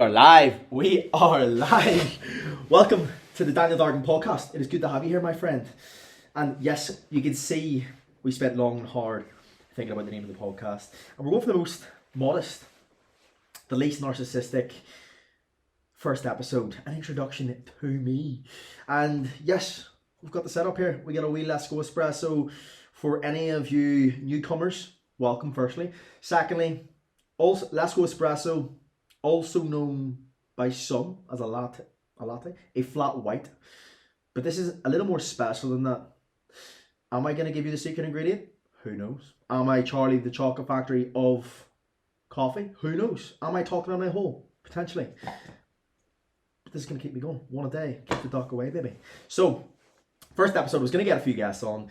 are live. We are live. Welcome to the Daniel Dargan podcast. It is good to have you here, my friend. And yes, you can see we spent long and hard thinking about the name of the podcast. And we're going for the most modest, the least narcissistic first episode, an introduction to me. And yes, we've got the setup here. We got a wee Let's Go espresso. For any of you newcomers, welcome firstly. Secondly, also Let's Go espresso, also known by some as a latte, a flat white. But this is a little more special than that. Am I going to give you the secret ingredient? Who knows? Am I Charlie the Chocolate Factory of coffee? Who knows? Am I talking on my hole? Potentially. But this is going to keep me going. One a day. Keep the dark away, baby. So, first episode, I was going to get a few guests on.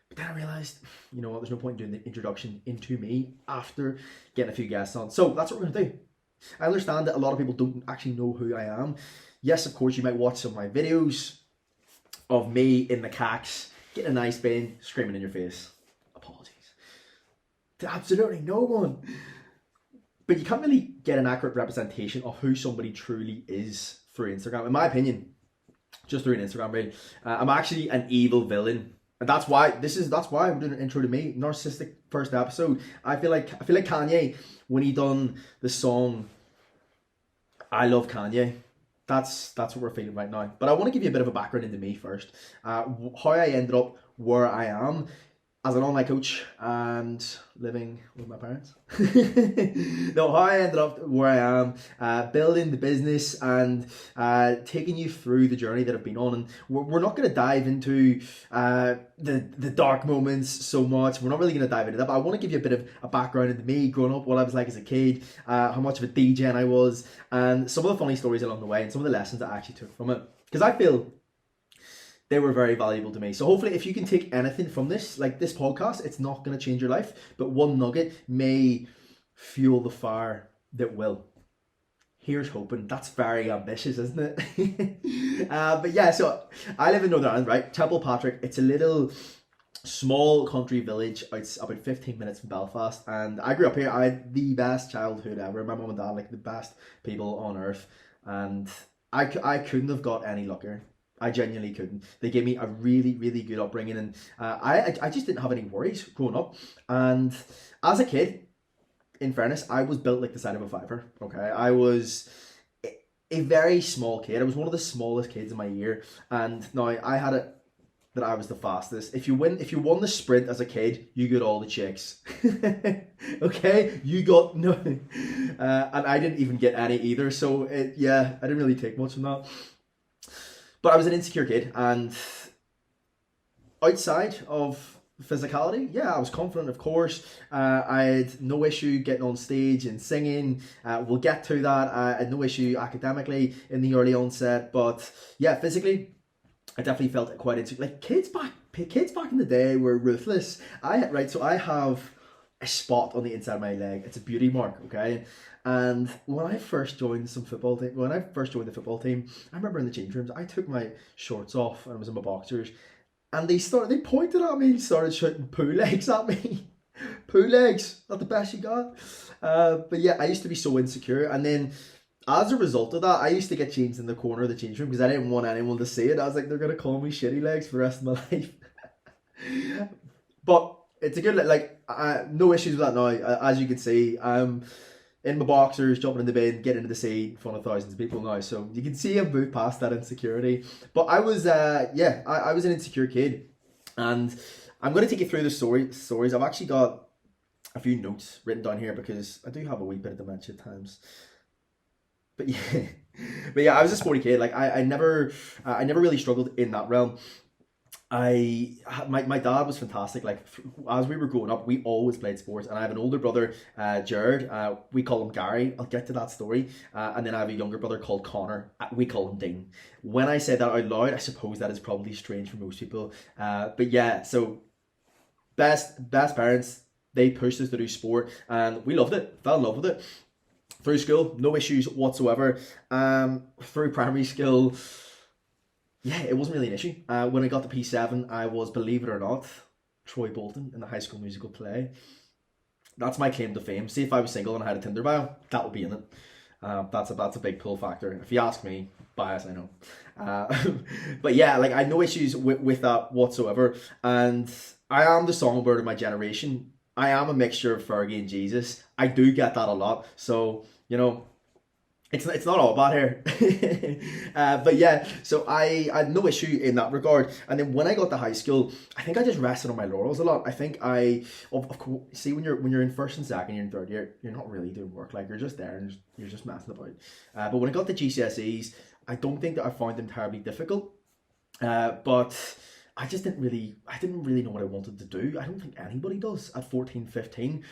But then I realised, you know what, there's no point in doing the introduction into me after getting a few guests on. So, that's what we're going to do. I understand that a lot of people don't actually know who I am. Yes, of course, you might watch some of my videos of me in the cax, getting a nice bin, screaming in your face. Apologies to absolutely no one. But you can't really get an accurate representation of who somebody truly is through Instagram. In my opinion, just through an Instagram reel. I'm actually an evil villain. And that's why I'm doing an intro to me. Narcissistic first episode. I feel like Kanye when he done the song I Love Kanye. That's what we're feeling right now. But I want to give you a bit of a background into me first. How I ended up where I am as an online coach and living with my parents. No, how I ended up where I am, building the business and taking you through the journey that I've been on. And we're not going to dive into the dark moments so much. We're not really going to dive into that, but I want to give you a bit of a background into me growing up, what I was like as a kid, how much of a DJ I was, and some of the funny stories along the way and some of the lessons that I actually took from it. Because I feel they were very valuable to me. So hopefully if you can take anything from this, like this podcast, it's not going to change your life, but one nugget may fuel the fire that will. Here's hoping. That's very ambitious, isn't it? But yeah, so I live in Northern Ireland, right? Templepatrick. It's a little small country village. It's about 15 minutes from Belfast. And I grew up here. I had the best childhood ever. My mum and dad, like the best people on earth. And I couldn't have got any luckier. I genuinely couldn't. They gave me a really, really good upbringing, and I just didn't have any worries growing up. And as a kid, in fairness, I was built like the side of a fiver. Okay, I was a very small kid. I was one of the smallest kids in my year, and now I had it that I was the fastest. If you won the sprint as a kid, you got all the chicks. Okay, you got no, and I didn't even get any either. So I didn't really take much from that. But I was an insecure kid, and outside of physicality, I was confident, of course. I had no issue getting on stage and singing. We'll get to that. I had no issue academically in the early onset, but physically, I definitely felt quite insecure. Like kids back in the day were ruthless. So I have a spot on the inside of my leg. It's a beauty mark, okay? And when I first joined the football team, I remember in the change rooms, I took my shorts off and I was in my boxers, and they pointed at me, started shouting poo legs at me. Poo legs, not the best you got. But yeah, I used to be so insecure, and then as a result of that, I used to get changed in the corner of the change room because I didn't want anyone to see it. I was like, they're gonna call me shitty legs for the rest of my life. But it's a good, no issues with that now. As you can see, I'm in my boxers, jumping in the bin, getting into the sea in front of thousands of people now. So you can see I've moved past that insecurity. But I was, I was an insecure kid. And I'm going to take you through the stories. I've actually got a few notes written down here because I do have a wee bit of dementia at times. But yeah, I was a sporty kid. Like I never really struggled in that realm. My dad was fantastic. Like as we were growing up, we always played sports, and I have an older brother, Jared. We call him Gary. I'll get to that story. And then I have a younger brother called Connor. We call him Dean. When I say that out loud, I suppose that is probably strange for most people. But yeah, so best parents. They pushed us to do sport, and we loved it. Fell in love with it. Through school, no issues whatsoever. Through primary school, it wasn't really an issue. When I got to P7, I was, believe it or not, Troy Bolton in the High School Musical play. That's my claim to fame. See, if I was single and I had a Tinder bio, that would be in it. That's a big pull factor. If you ask me, bias, I know. But yeah, like I had no issues with that whatsoever. And I am the songbird of my generation. I am a mixture of Fergie and Jesus. I do get that a lot. So, it's not all bad here. But yeah, so I had no issue in that regard. And then when I got to high school, I think I just rested on my laurels a lot. I think of course, see, when you're in first and second, you're in third year, you're not really doing work. Like, you're just there and you're just messing about. But when I got to GCSEs, I don't think that I found them terribly difficult. But I didn't really know what I wanted to do. I don't think anybody does at 14, 15.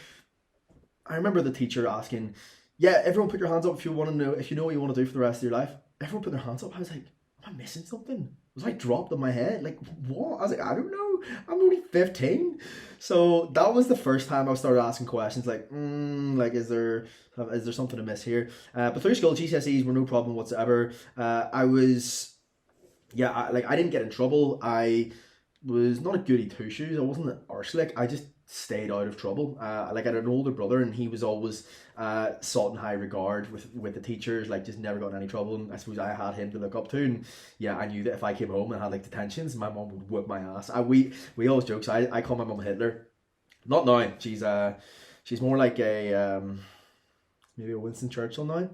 I remember the teacher asking, yeah, everyone put your hands up if you know what you want to do for the rest of your life. Everyone put their hands up. I was like, am I missing something? Was I dropped in my head? Like, what? I was like, I don't know. I'm only 15. So that was the first time I started asking questions like, is there something to miss here? But through school, GCSEs were no problem whatsoever. I didn't get in trouble. I was not a goody two shoes. I wasn't an arselick. I just stayed out of trouble. I had an older brother, and he was always sought in high regard with the teachers. Like, just never got in any trouble. And I suppose I had him to look up to. And yeah, I knew that if I came home and had like detentions, my mom would whip my ass. We always joke. So I call my mom Hitler. Not now. She's more like a maybe a Winston Churchill now.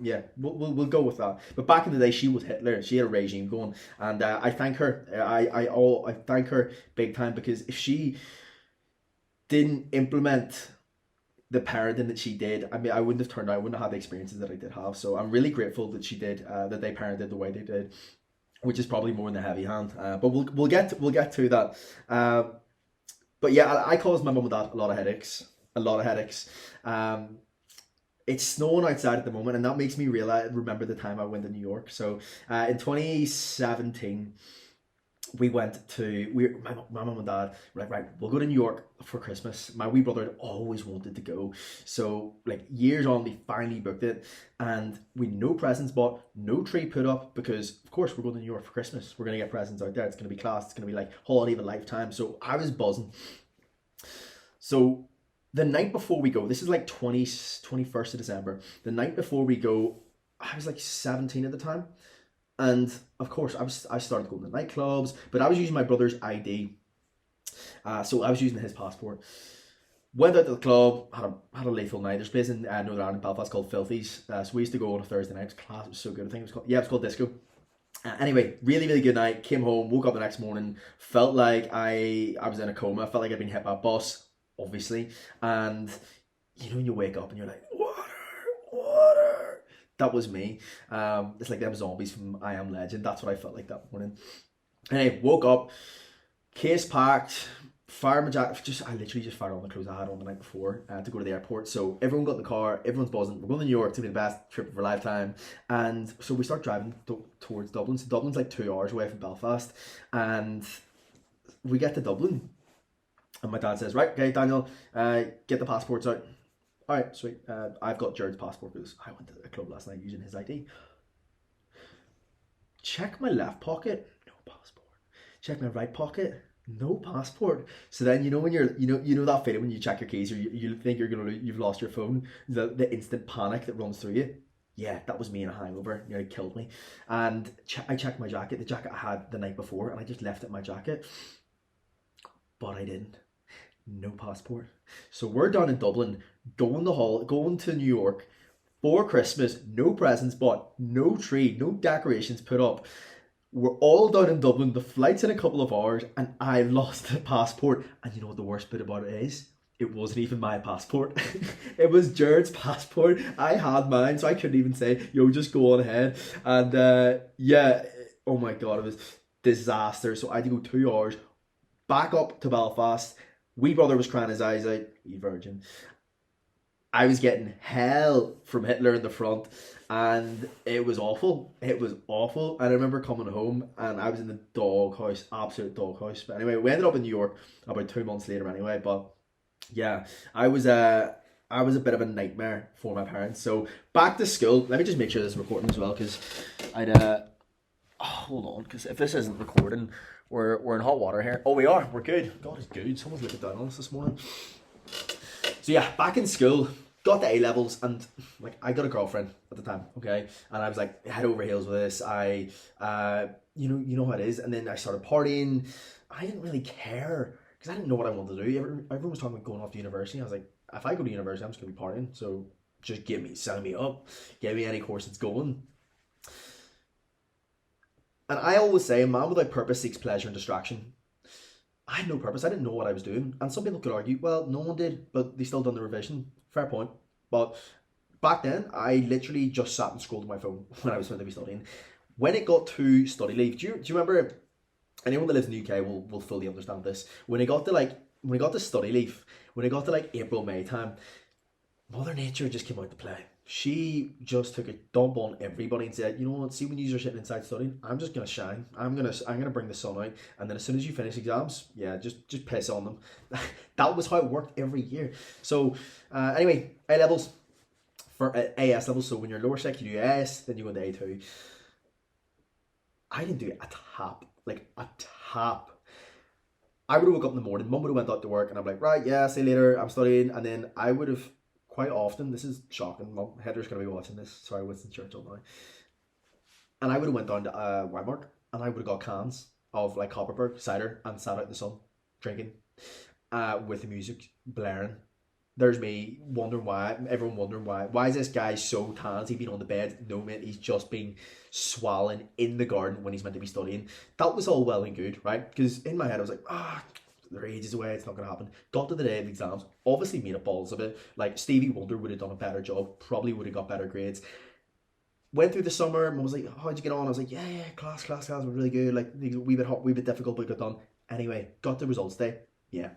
Yeah, we'll go with that. But back in the day, she was Hitler. She had a regime going, and I thank her. I thank her big time, because if she didn't implement the parenting that she did, I mean, I wouldn't have turned out. I wouldn't have had the experiences that I did have. So I'm really grateful that she did. That they parented the way they did, which is probably more in the heavy hand. But we'll get to that. But yeah, I caused my mum and dad a lot of headaches. It's snowing outside at the moment, and that makes me remember the time I went to New York. So in 2017, my mum and dad were like, right, we'll go to New York for Christmas. My wee brother had always wanted to go. So like years on, we finally booked it, and we no presents bought, no tree put up, because of course we're going to New York for Christmas. We're going to get presents out there. It's going to be class. It's going to be like holiday of a lifetime. So I was buzzing. So the night before we go, this is like 21st of December. The night before we go, I was like 17 at the time. And of course, I started going to nightclubs, but I was using my brother's ID. So I was using his passport. Went out to the club, had a lethal night. There's a place in Northern Ireland, Belfast, called Filthy's. So we used to go on a Thursday night. It was class. It was so good. I think it was called Disco. Anyway, really, really good night. Came home, woke up the next morning, felt like I was in a coma. Felt like I'd been hit by a bus, obviously. And when you wake up and you're like, water. That was me. It's like them zombies from I Am Legend. That's what I felt like that morning. Anyway, woke up, case packed, fired my jacket. I literally just fired all the clothes I had on the night before to go to the airport. So everyone got in the car, everyone's buzzing. We're going to New York. It's going to be the best trip of our lifetime. And so we start driving towards Dublin. So Dublin's like 2 hours away from Belfast. And we get to Dublin. And my dad says, right, okay, Daniel, get the passports out. All right, sweet. I've got Jared's passport because I went to a club last night using his ID. Check my left pocket, no passport. Check my right pocket, no passport. So then when you're that feeling when you check your keys or you think you've lost your phone, the instant panic that runs through you. Yeah, that was me in a hangover. Nearly killed me. And I checked my jacket, the jacket I had the night before, and I just left it in my jacket. But I didn't. No passport. So we're down in Dublin, going to New York for Christmas. No presents bought, no tree, no decorations put up. We're all down in Dublin. The flight's in a couple of hours, and I lost the passport. And you know what the worst bit about it is? It wasn't even my passport. It was Jared's passport. I had mine, so I couldn't even say, yo, just go on ahead. And yeah, oh my God, it was disaster. So I had to go 2 hours back up to Belfast. Wee brother was crying his eyes out, wee virgin. I was getting hell from Hitler in the front, and it was awful. It was awful. And I remember coming home, and I was in the doghouse, absolute doghouse. But anyway, we ended up in New York about 2 months later anyway. But yeah, I was a bit of a nightmare for my parents. So back to school. Let me just make sure this is recording as well, because hold on, because if this isn't recording, we're in hot water here. Oh, we are. We're good. God is good. Someone's looking down on us this morning. So yeah, back in school. got to A levels, and like I got a girlfriend at the time, okay, and I was like head over heels with this. You know how it is, and then I started partying. I didn't really care because I didn't know what I wanted to do. Everyone was talking about going off to university. I was like, if I go to university, I'm just gonna be partying. So just sign me up, give me any course that's going. And I always say, a man without purpose seeks pleasure and distraction. I had no purpose. I didn't know what I was doing. And some people could argue, well, no one did, but they still done the revision. Fair point. But back then, I literally just sat and scrolled on my phone when I was meant to be studying. When it got to study leave, do you remember? Anyone that lives in the UK will fully understand this. When it got to study leave, when it got to like April, May time, Mother Nature just came out to play. She just took a dump on everybody and said, you know what, see when you are sitting inside studying, I'm just gonna shine. I'm gonna bring the sun out, and then as soon as you finish exams, yeah, just piss on them. That was how it worked every year. So anyway, A levels for AS levels. So when you're lower sec, you do AS, then you go into A2. I didn't do a tap, like a tap. I would have woke up in the morning, mum would have went out to work, and I'm like, right, yeah, see you later, I'm studying, and then I would have quite often, this is shocking, Mum, Heather's going to be watching this, sorry, Winston Churchill now, and I would have went down to Weimar, and I would have got cans of like Copperberg cider and sat out in the sun drinking with the music blaring. There's me wondering why, everyone wondering why is this guy so tan? Has he been on the bed? No, mate, he's just been swallowing in the garden when he's meant to be studying. That was all well and good, right? Because in my head I was like, they're ages away, it's not going to happen. Got to the day of the exams, obviously made up balls of it. Like Stevie Wonder would have done a better job, probably would have got better grades. Went through the summer, and was like, how'd you get on? I was like, yeah, class was really good, like a wee bit hot, wee bit difficult, but got done. Anyway, got the results day, yeah.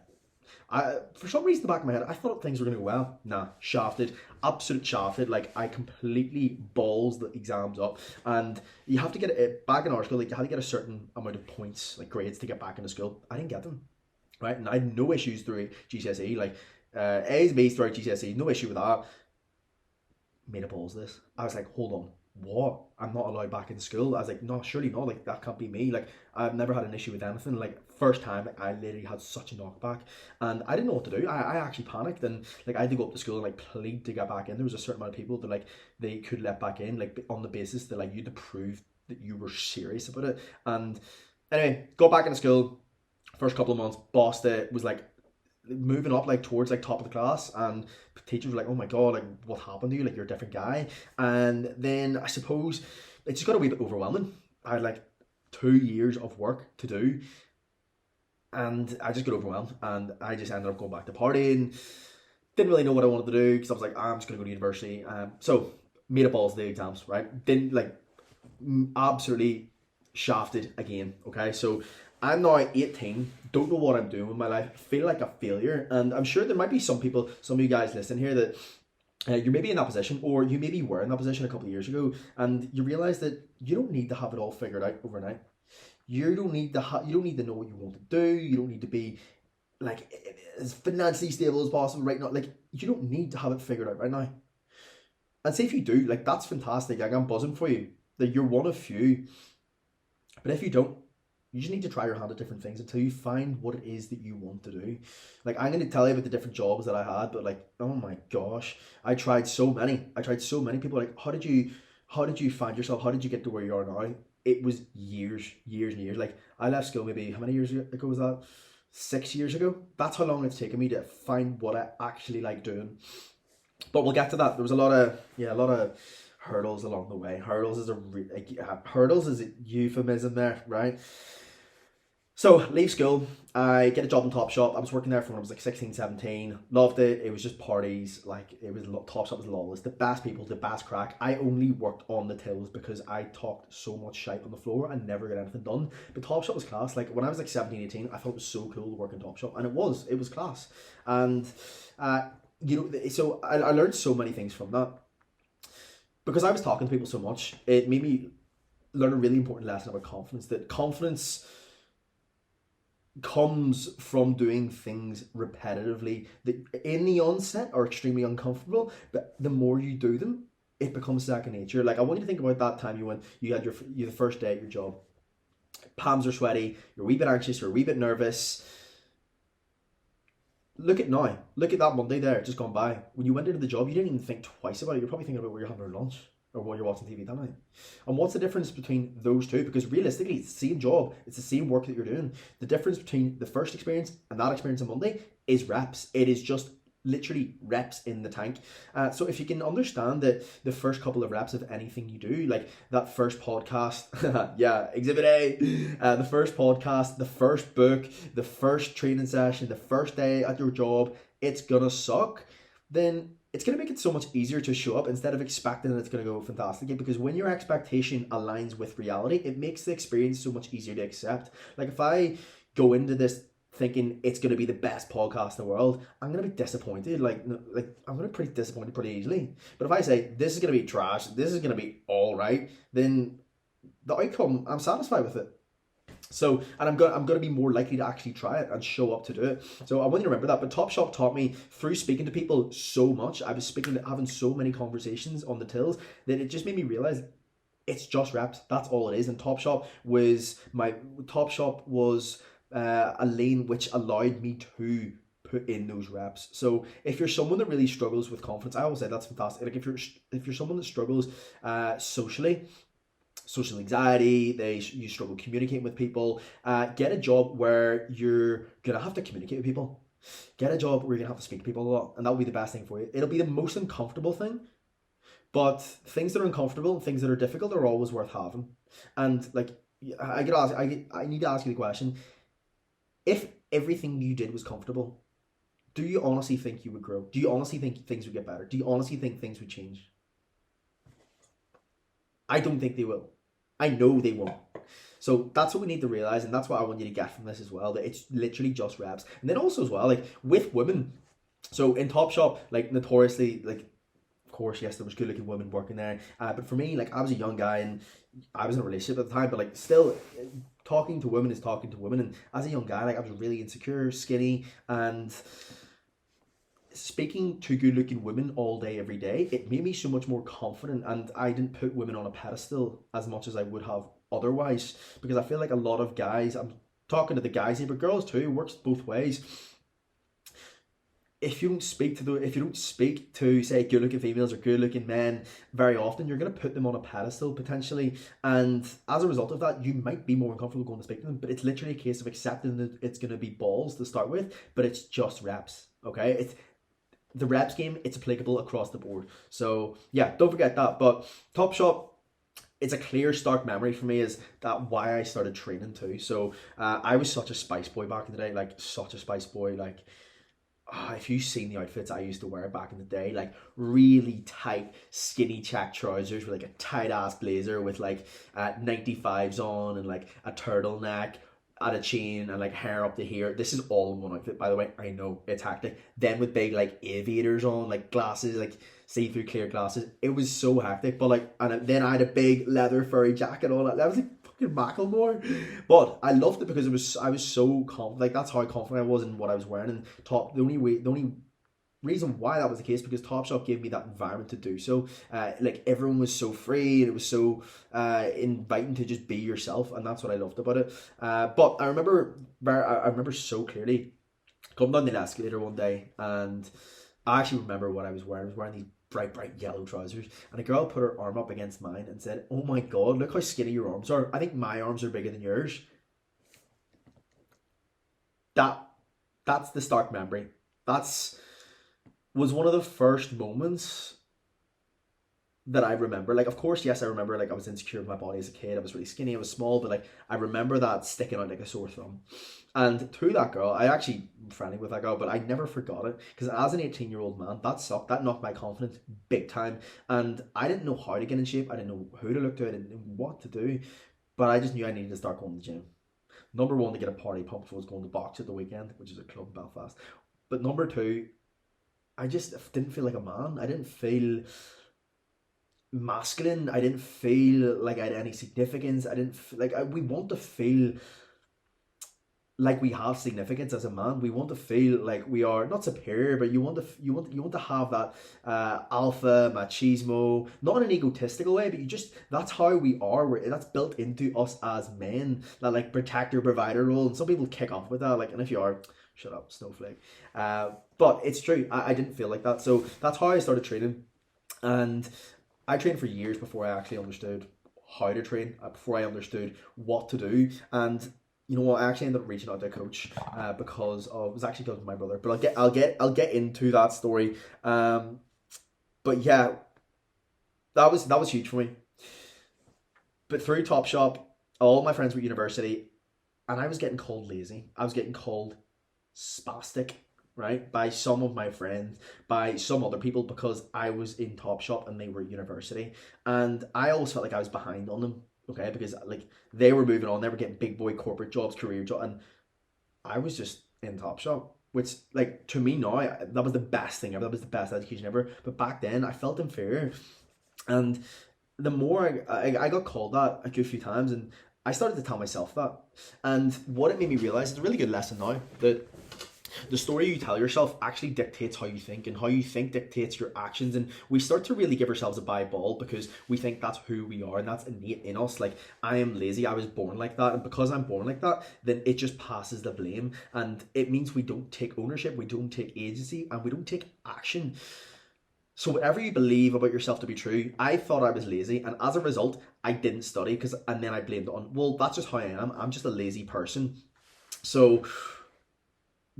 For some reason in the back of my head, I thought things were going to go well. Nah, shafted, absolute shafted. Like I completely balls the exams up, and you have to get it back in our school. Like you had to get a certain amount of points, like grades, to get back into school. I didn't get them. Right, and I had no issues through GCSE, like A's, B's throughout GCSE, no issue with that. Made a balls this. I was like, hold on, what? I'm not allowed back in school. I was like, no, surely not, like that can't be me. Like I've never had an issue with anything. Like first time, like, I literally had such a knockback, and I didn't know what to do. I actually panicked, and like I had to go up to school and like plead to get back in. There was a certain amount of people that like they could let back in, like on the basis that like you had to prove that you were serious about it. And anyway, got back into school. First couple of months, boss that was like moving up like towards like top of the class, and teachers were like, oh my god, like what happened to you, like you're a different guy. And then I suppose it just got a wee bit overwhelming. I had like 2 years of work to do, and I just got overwhelmed, and I just ended up going back to partying. Didn't really know what I wanted to do, because I was like, I'm just gonna go to university. So made up balls of the exams, right? Didn't like absolutely shafted again. Okay, so I'm now 18, don't know what I'm doing with my life, feel like a failure. And I'm sure there might be some people, some of you guys listening here, that you're maybe in that position, or you maybe were in that position a couple of years ago, and you realize that you don't need to have it all figured out overnight. You don't need to know what you want to do. You don't need to be like as financially stable as possible right now. Like you don't need to have it figured out right now. And say if you do, like that's fantastic. Like I'm buzzing for you that you're one of few. But if you don't, you just need to try your hand at different things until you find what it is that you want to do. Like I'm going to tell you about the different jobs that I had, but like, oh my gosh, I tried so many. People are like, how did you find yourself? How did you get to where you are now? It was years and years. Like I left school maybe, how many years ago was that? 6 years ago. That's how long it's taken me to find what I actually like doing. But we'll get to that. There was a lot of hurdles along the way. Hurdles is a euphemism there, right? So leave school, I get a job in Topshop. I was working there from when I was like 16, 17. Loved it. It was just parties. Like Topshop was lawless. The best people, the best crack. I only worked on the tills because I talked so much shite on the floor and never got anything done. But Topshop was class. Like when I was like 17, 18, I thought it was so cool to work in Topshop, and it was class. And so I learned so many things from that. Because I was talking to people so much, it made me learn a really important lesson about confidence. That confidence comes from doing things repetitively that in the onset are extremely uncomfortable, but the more you do them, it becomes second nature. Like I want you to think about that time you had the first day at your job. Palms are sweaty, you're a wee bit anxious, you're a wee bit nervous. Look at now. Look at that Monday there, just gone by. When you went into the job, you didn't even think twice about it. You're probably thinking about where you're having your lunch or what you're watching TV that night. And what's the difference between those two? Because realistically, it's the same job, it's the same work that you're doing. The difference between the first experience and that experience on Monday is reps. It is just literally reps in the tank. So if you can understand that the first couple of reps of anything you do, like that first podcast, yeah, exhibit A, the first podcast, the first book, the first training session, the first day at your job, it's gonna suck, then it's going to make it so much easier to show up instead of expecting that it's going to go fantastically, because when your expectation aligns with reality, it makes the experience so much easier to accept. Like if I go into this thinking it's going to be the best podcast in the world, I'm going to be disappointed. Like I'm going to be pretty disappointed pretty easily. But if I say this is going to be trash, this is going to be all right, then the outcome, I'm satisfied with it. So, and I'm going to be more likely to actually try it and show up to do it. So I want you to remember that. But Topshop taught me through speaking to people so much. I was having so many conversations on the tills that it just made me realize it's just reps. That's all it is. And Topshop was a lane which allowed me to put in those reps. So if you're someone that really struggles with confidence, I always say that's fantastic. Like if you're someone that struggles socially, social anxiety, you struggle communicating with people, get a job where you're gonna have to communicate with people. Get a job where you're gonna have to speak to people a lot, and that'll be the best thing for you. It'll be the most uncomfortable thing, but things that are uncomfortable and things that are difficult are always worth having. And like I need to ask you the question: if everything you did was comfortable, do you honestly think you would grow? Do you honestly think things would get better? Do you honestly think things would change? I don't think they will. I know they won't. So that's what we need to realize, and that's what I want you to get from this as well, that it's literally just reps. And then also as well, like with women, so in Topshop, like notoriously, like of course, yes, there was good looking women working there, but for me, like I was a young guy and I was in a relationship at the time, but like still talking to women is talking to women, and as a young guy, like I was really insecure, skinny, and speaking to good looking women all day every day, it made me so much more confident, and I didn't put women on a pedestal as much as I would have otherwise, because I feel like a lot of guys, I'm talking to the guys here, but girls too, it works both ways. If you don't speak to say good looking females or good looking men very often, you're going to put them on a pedestal potentially, and as a result of that, you might be more uncomfortable going to speak to them. But it's literally a case of accepting that it's going to be balls to start with, but it's just reps. Okay, it's the reps game, it's applicable across the board. So yeah, don't forget that. But Topshop, it's a clear, stark memory for me is that why I started training too. So I was such a spice boy back in the day, like such a spice boy. Like if you've seen the outfits I used to wear back in the day, like really tight, skinny check trousers with like a tight ass blazer with like 95s on and like a turtleneck, at a chain and like hair up to here. This is all in one outfit, by the way. I know it's hectic. Then with big like aviators on, like glasses, like see-through clear glasses. It was so hectic. But like, and then I had a big leather furry jacket on. That was like fucking Macklemore. But I loved it because I was so confident. Like that's how confident I was in what I was wearing. And the only reason why that was the case because Topshop gave me that environment to do so. Like everyone was so free and it was so inviting to just be yourself, and that's what I loved about it. But I remember so clearly coming down the escalator one day, and I actually remember what I was wearing. I was wearing these bright yellow trousers, and a girl put her arm up against mine and said, "Oh my god, look how skinny your arms are. I think my arms are bigger than yours." That's the stark memory. That's was one of the first moments that I remember. Like, of course, yes, I remember like I was insecure with my body as a kid. I was really skinny, I was small, but like I remember that sticking out like a sore thumb. And to that girl, I actually am friendly with that girl, but I never forgot it because as an 18-year-old man, that sucked. That knocked my confidence big time. And I didn't know how to get in shape. I didn't know who to look to. I didn't know what to do. But I just knew I needed to start going to the gym. Number one, to get a party pumped was going to box at the weekend, which is a club in Belfast. But number two, I just didn't feel like a man. I didn't feel masculine. I didn't feel like I had any significance. I didn't we want to feel like we have significance as a man. We want to feel like we are not superior, but you want to have that alpha machismo, not in an egotistical way, but that's how we are. That's built into us as men. That like protector provider role, and some people kick off with that. Like, and if you are, Shut up, snowflake. But it's true. I didn't feel like that. So that's how I started training. And I trained for years before I actually understood how to train, before I understood what to do. And you know what? I actually ended up reaching out to a coach because of, it was actually because of my brother. But I'll get into that story. But yeah, that was huge for me. But through Topshop, all my friends were at university, and I was getting called lazy. I was getting called spastic, right, by some of my friends, by some other people, because I was in Topshop and they were at university, and I always felt like I was behind on them. Okay, because like they were moving on, they were getting big boy corporate jobs, career jobs, and I was just in Topshop. Which, like, to me now, that was the best thing ever. That was the best education ever. But back then, I felt inferior, and the more I got called that a good few times, and I started to tell myself that. And what it made me realize is a really good lesson now, that the story you tell yourself actually dictates how you think, and how you think dictates your actions. And we start to really give ourselves a bad ball because we think that's who we are and that's innate in us. Like, I am lazy, I was born like that, and because I'm born like that, then it just passes the blame, and it means we don't take ownership, we don't take agency, and we don't take action. So whatever you believe about yourself to be true, I thought I was lazy, and as a result, I didn't study, and then I blamed it on, well, that's just how I am. I'm just a lazy person. So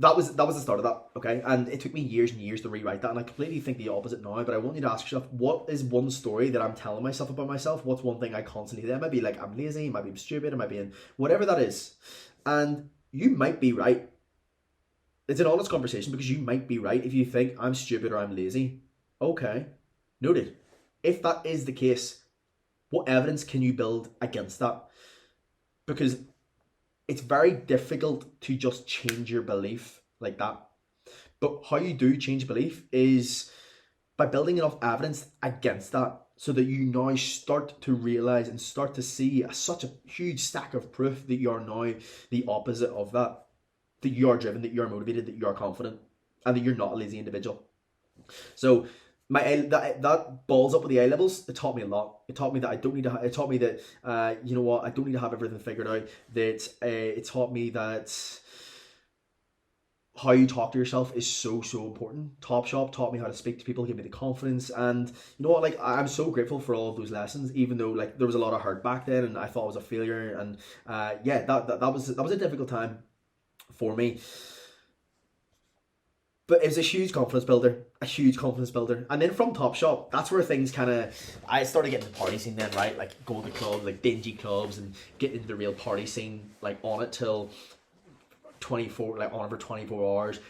that was the start of that, okay? And it took me years and years to rewrite that, and I completely think the opposite now. But I want you to ask yourself, what is one story that I'm telling myself about myself? What's one thing I constantly do? It might be like I'm lazy, it might be I'm stupid, it might be in whatever that is. And you might be right. It's an honest conversation, because you might be right if you think I'm stupid or I'm lazy. Okay, noted. If that is the case, what evidence can you build against that? Because it's very difficult to just change your belief like that. But how you do change belief is by building enough evidence against that, so that you now start to realize and start to see such a huge stack of proof that you are now the opposite of that. That you are driven, that you are motivated, that you are confident, and that you're not a lazy individual. So that balls up with the A levels. It taught me a lot. It taught me that I don't need to. It taught me that you know what, I don't need to have everything figured out. That it taught me that how you talk to yourself is so important. Topshop taught me how to speak to people, give me the confidence, and you know what, like, I'm so grateful for all of those lessons. Even though, like, there was a lot of hurt back then, and I thought I was a failure, and yeah, that was a difficult time for me. But it was a huge confidence builder, a huge confidence builder. And then from Topshop, that's where things kind of, I started getting the party scene then, right? Like, going to clubs, like dingy clubs, and getting into the real party scene, like on it till 24, like on it for 24 hours.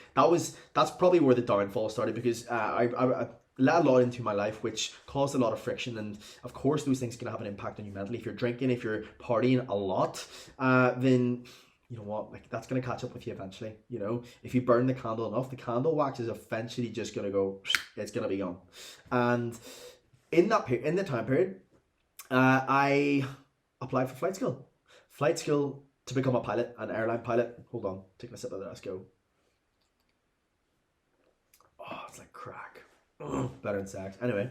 That's probably where the downfall started, because I let a lot into my life, which caused a lot of friction. And of course, those things can have an impact on you mentally. If you're drinking, if you're partying a lot, then you know what, like, that's going to catch up with you eventually. You know, if you burn the candle enough, the candle wax is eventually just going to go, it's going to be gone. And in the time period, I applied for flight school to become a pilot, an airline pilot. Hold on, taking a sip of that. Let's go. Oh, it's like crack. Better than sex. Anyway,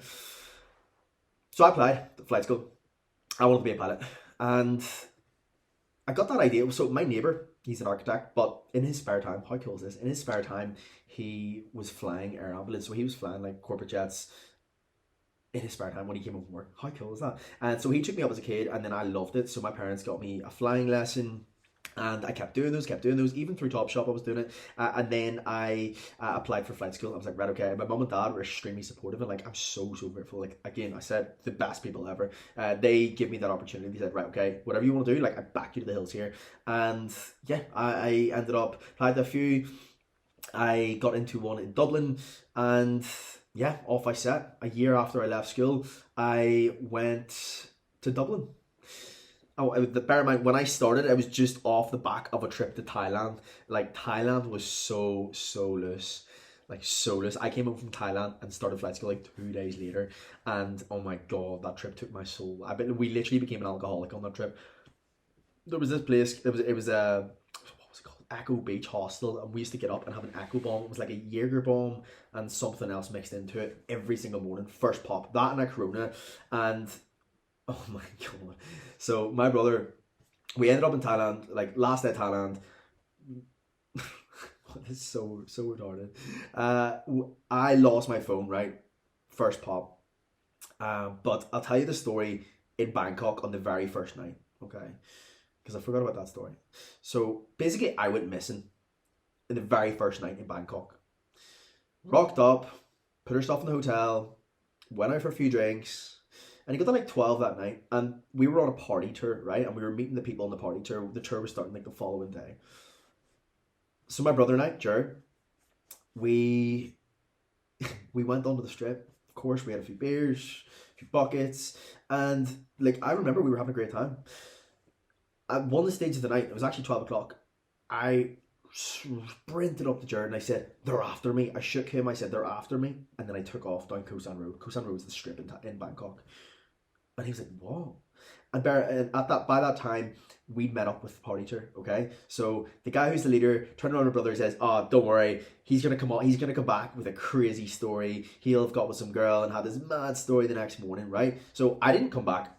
so I applied to flight school. I wanted to be a pilot, and I got that idea. So my neighbor, he's an architect, but in his spare time, how cool is this? In his spare time, he was flying air ambulance. So he was flying like corporate jets in his spare time when he came home from work. How cool is that? And so he took me up as a kid, and then I loved it. So my parents got me a flying lesson, and I kept doing those, even through Topshop I was doing it. And then I applied for flight school. I was like, right, okay. My mum and dad were extremely supportive, and like, I'm so grateful. Like, again, I said, the best people ever. They give me that opportunity. They said, right, okay, whatever you want to do, like, I back you to the hills here. And yeah, I ended up applied a few. I got into one in Dublin, and yeah, off I set. A year after I left school, I went to Dublin. Oh, bear in mind, when I started, I was just off the back of a trip to Thailand. Like, Thailand was so loose. Like, so loose. I came home from Thailand and started flight school like 2 days later. And oh my god, that trip took my soul. We literally became an alcoholic on that trip. There was this place, it was a, what was it called? Echo Beach Hostel. And we used to get up and have an Echo bomb. It was like a Jaeger bomb and something else mixed into it every single morning. First pop. That and a Corona. And oh my god. So my brother, we ended up in Thailand, like last day of Thailand. this is so retarded. I lost my phone, right? First pop. But I'll tell you the story in Bangkok on the very first night, okay? Because I forgot about that story. So basically, I went missing in the very first night in Bangkok. Rocked up, put her stuff in the hotel, went out for a few drinks, and it got to like 12 that night, and we were on a party tour, right? And we were meeting the people on the party tour. The tour was starting like the following day. So my brother and I, Jared, we we went onto the strip. Of course, we had a few beers, a few buckets, and like I remember we were having a great time. At one of the stages of the night, it was actually 12 o'clock. I sprinted up to Jared and I said, "They're after me." I shook him. I said, "They're after me," and then I took off down Koh San Road. Koh San Road is the strip in Bangkok, and he was like, "What?" And by that time, we met up with the party tour. Okay, so the guy who's the leader turned around to my brother and says, "Oh, don't worry, he's gonna come on. He's gonna come back with a crazy story. He'll have got with some girl and had this mad story the next morning, right?" So I didn't come back.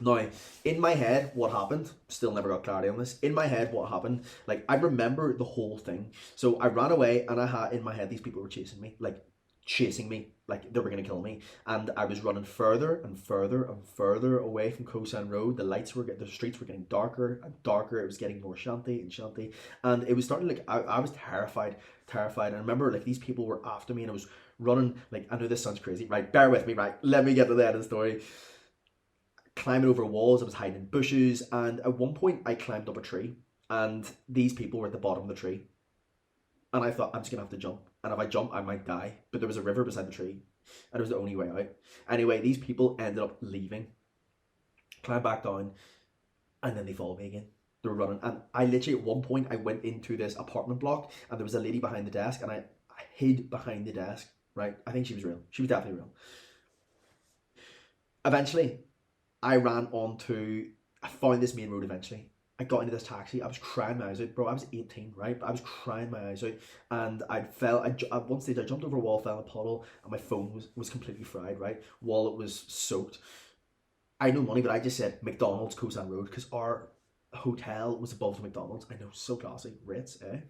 Now, in my head, what happened? Still never got clarity on this. In my head, what happened? Like, I remember the whole thing. So I ran away, and I had in my head these people were chasing me, like they were gonna kill me. And I was running further and further and further away from Koh San Road. The streets were getting darker and darker. It was getting more shanty and shanty, and it was starting like I was terrified. And I remember like these people were after me, and I was running. Like, I know this sounds crazy, right? Bear with me, right? Let me get to the end of the story. Climbing over walls, I was hiding in bushes, and at one point I climbed up a tree, and these people were at the bottom of the tree, and I thought, I'm just gonna have to jump, and if I jump I might die, but there was a river beside the tree, and it was the only way out. Anyway, these people ended up leaving, climbed back down, and then they followed me again. They were running, and I literally at one point I went into this apartment block, and there was a lady behind the desk, and I hid behind the desk, right? I think she was real. She was definitely real. Eventually I found this main road eventually. I got into this taxi. I was crying my eyes out, bro. I was 18, right? But I was crying my eyes out, and at one stage I jumped over a wall, fell in a puddle, and my phone was completely fried, right? Wallet was soaked. I had no money, but I just said McDonald's, Koh San Road, because our hotel was above the McDonald's. I know, so classy. Ritz, eh?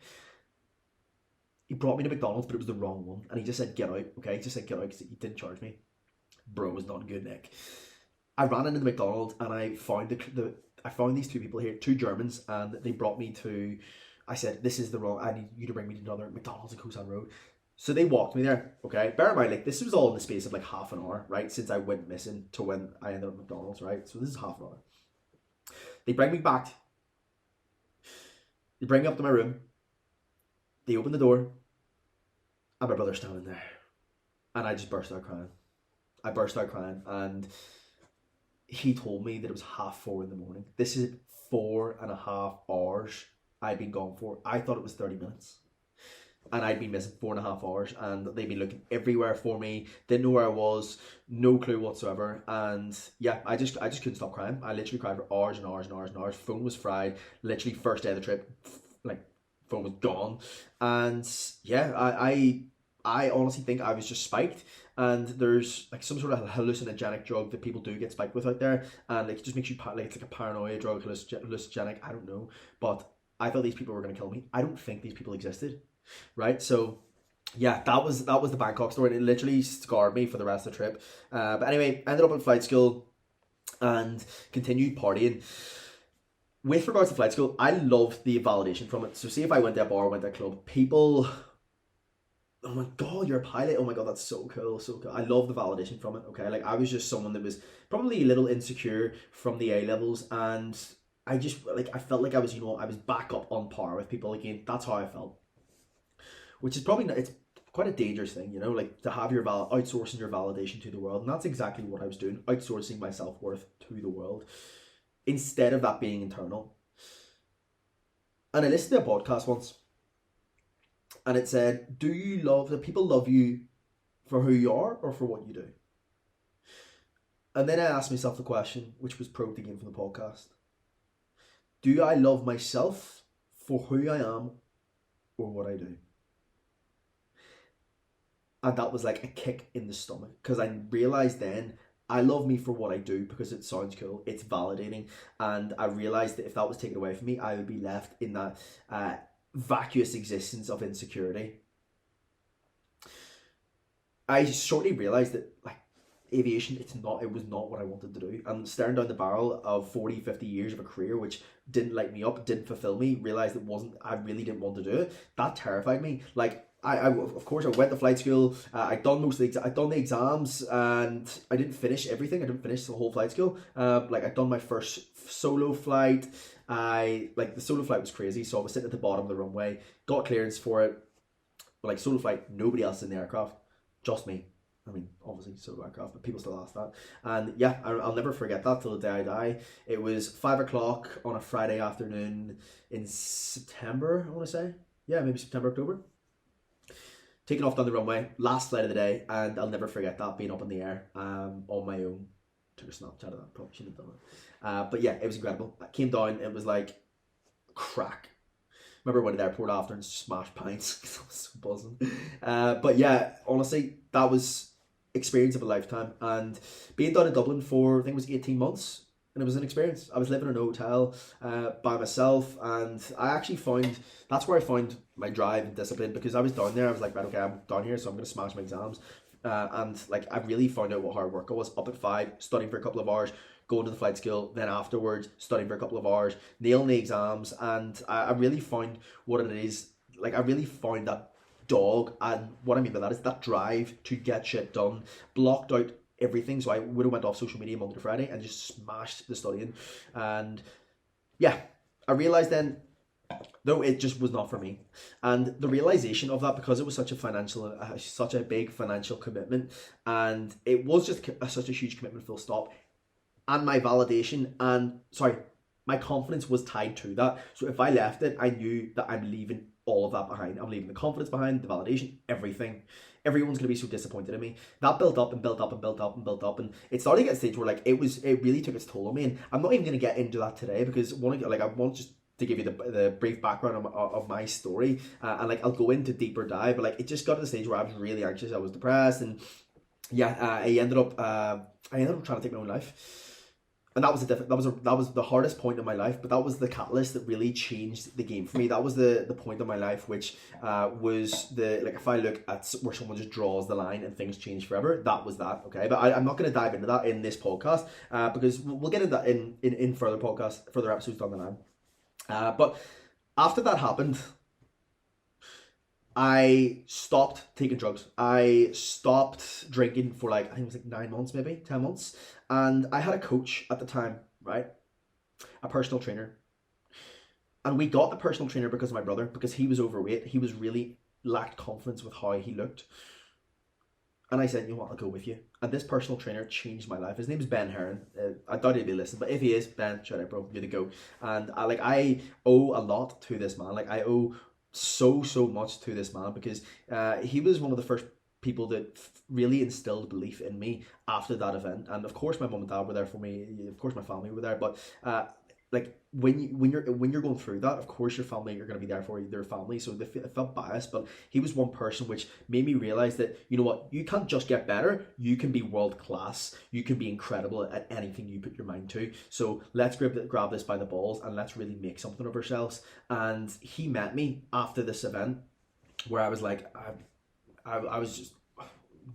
He brought me to McDonald's, but it was the wrong one, and he just said, "Get out," okay? He just said, "Get out," because he didn't charge me. Bro was not in good nick. I ran into the McDonald's, and I found I found these two people here, two Germans, and they brought me to. I said, "This is the wrong. I need you to bring me to another McDonald's in Koh San Road." So they walked me there. Okay, bear in mind, like this was all in the space of like half an hour, right? Since I went missing to when I ended up at McDonald's, right? So this is half an hour. They bring me back. They bring me up to my room. They open the door, and my brother's standing there, and I just burst out crying. I burst out crying, and he told me that it was 4:30 in the morning. This is 4.5 hours I'd been gone for. I thought it was 30 minutes. And I'd been missing 4.5 hours, and they'd been looking everywhere for me. Didn't know where I was, no clue whatsoever. And yeah, I just couldn't stop crying. I literally cried for hours and hours and hours and hours. Phone was fried. Literally first day of the trip, like phone was gone. And yeah, I honestly think I was just spiked, and there's like some sort of hallucinogenic drug that people do get spiked with out there, and like, it just makes you like it's like a paranoia drug, hallucinogenic. I don't know, but I thought these people were gonna kill me. I don't think these people existed, right? So yeah, that was the Bangkok story, and it literally scarred me for the rest of the trip. But anyway, ended up in flight school and continued partying. With regards to flight school, I loved the validation from it. So see, if I went to a bar, went to a club, people, oh my god, you're a pilot, oh my god, that's so cool, so cool. I love the validation from it, okay? Like, I was just someone that was probably a little insecure from the A levels, and I just, like, I felt like I was, I was back up on par with people again. That's how I felt. Which is probably not, it's quite a dangerous thing, like to have your outsourcing your validation to the world. And that's exactly what I was doing, outsourcing my self-worth to the world, instead of that being internal. And I listened to a podcast once, and it said, do people love you for who you are or for what you do? And then I asked myself the question, which was probed again from the podcast. Do I love myself for who I am or what I do? And that was like a kick in the stomach, because I realized then I love me for what I do because it sounds cool, it's validating, and I realized that if that was taken away from me, I would be left in that vacuous existence of insecurity, I shortly realised that like aviation, it was not what I wanted to do. And staring down the barrel of 40, 50 years of a career which didn't light me up, didn't fulfill me, realised I really didn't want to do it. That terrified me. Like I of course I went to flight school. I'd done I'd done the exams, and I didn't finish everything. I didn't finish the whole flight school. Like I'd done my first solo flight. The solo flight was crazy. So I was sitting at the bottom of the runway, got clearance for it. But like solo flight, nobody else in the aircraft, just me. I mean, obviously solo aircraft, but people still ask that. And yeah, I'll never forget that till the day I die. It was 5 o'clock on a Friday afternoon in September, I want to say. Yeah, maybe September, October. Taking off down the runway, last flight of the day, and I'll never forget that, being up in the air on my own. Took a Snapchat of that, probably shouldn't have done it. But yeah, it was incredible. I came down, it was like crack. Remember when at the airport after and smashed pints because I was so buzzing. But yeah, honestly, that was experience of a lifetime. And being down in Dublin for I think it was 18 months, and it was an experience. I was living in a hotel by myself, and I actually found that's where I found my drive and discipline, because I was down there. I was like, right, okay, I'm down here, so I'm going to smash my exams. And like I really found out what hard work I was. Up at 5, studying for a couple of hours, going to the flight school, then afterwards studying for a couple of hours, nailing the exams, and I really found what it is. Like I really found that dog, and what I mean by that is that drive to get shit done. Blocked out everything, so I would have went off social media Monday to Friday and just smashed the studying. And yeah, I realized then, though, it just was not for me. And the realization of that, because it was such a big financial commitment, and it was just such a huge commitment, full stop. And my validation my confidence was tied to that. So if I left it, I knew that I'm leaving all of that behind. I'm leaving the confidence behind, the validation, everything. Everyone's going to be so disappointed in me. That built up and built up and built up and built up, and it started to get to a stage where like it really took its toll on me. And I'm not even going to get into that today, because I want just to give you the brief background of my story, and like I'll go into deeper dive. But like it just got to the stage where I was really anxious, I was depressed, and yeah, I ended up trying to take my own life. And that was the hardest point in my life, but that was the catalyst that really changed the game for me. That was the point in my life which was if I look at where someone just draws the line and things change forever, that was that, okay? But I'm not going to dive into that in this podcast, because we'll get into that in further podcasts, further episodes down the line. But after that happened, I stopped taking drugs. I stopped drinking for I think it was 9 months, maybe 10 months. And I had a coach at the time, right? A personal trainer. And we got the personal trainer because of my brother, because he was overweight. He was really lacked confidence with how he looked. And I said, you know what, I'll go with you. And this personal trainer changed my life. His name is Ben Heron. I doubt he'd be listening, but if he is, Ben, shout out, bro, you're the go. And I owe a lot to this man. I owe so much to this man, because he was one of the first people that really instilled belief in me after that event. And of course my mum and dad were there for me, of course my family were there, but when you're going through that, of course your family are going to be there for you, their family, so it felt biased. But he was one person which made me realize that, you know what, you can't just get better, you can be world class, you can be incredible at anything you put your mind to. So let's grab this by the balls and let's really make something of ourselves. And he met me after this event where I was like, I was just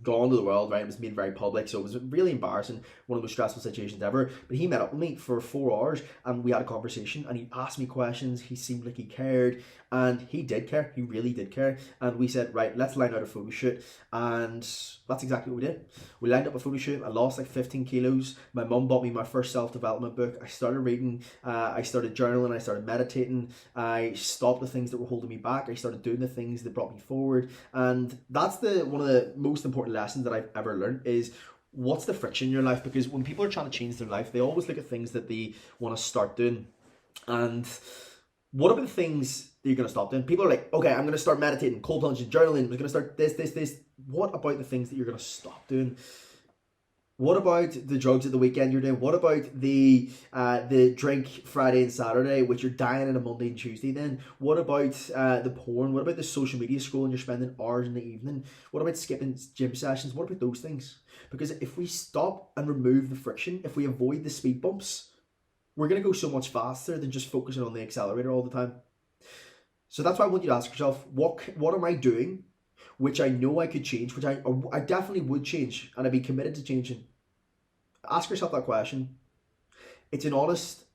gone to the world, right? It was made very public, so it was really embarrassing, one of the most stressful situations ever. But he met up with me for 4 hours and we had a conversation, and he asked me questions. He seemed like he cared, and he did care. He really did care. And we said, right, let's line out a photo shoot. And that's exactly what we did. We lined up a photo shoot. I lost 15 kilos. My mum bought me my first self-development book. I started reading, I started journaling, I started meditating, I stopped the things that were holding me back, I started doing the things that brought me forward. And that's one of the most important lessons that I've ever learned, is what's the friction in your life. Because when people are trying to change their life, they always look at things that they want to start doing. And what about the things that you're going to stop doing? People are like, okay, I'm going to start meditating, cold plunging, journaling, I'm going to start this. What about the things that you're going to stop doing? What about the drugs at the weekend you're doing? What about the drink Friday and Saturday, which you're dying on a Monday and Tuesday then? What about the porn? What about the social media scrolling you're spending hours in the evening? What about skipping gym sessions? What about those things? Because if we stop and remove the friction, if we avoid the speed bumps, we're going to go so much faster than just focusing on the accelerator all the time. So that's why I want you to ask yourself, what am I doing which I know I could change, which I definitely would change, and I'd be committed to changing? Ask yourself that question. It's an honest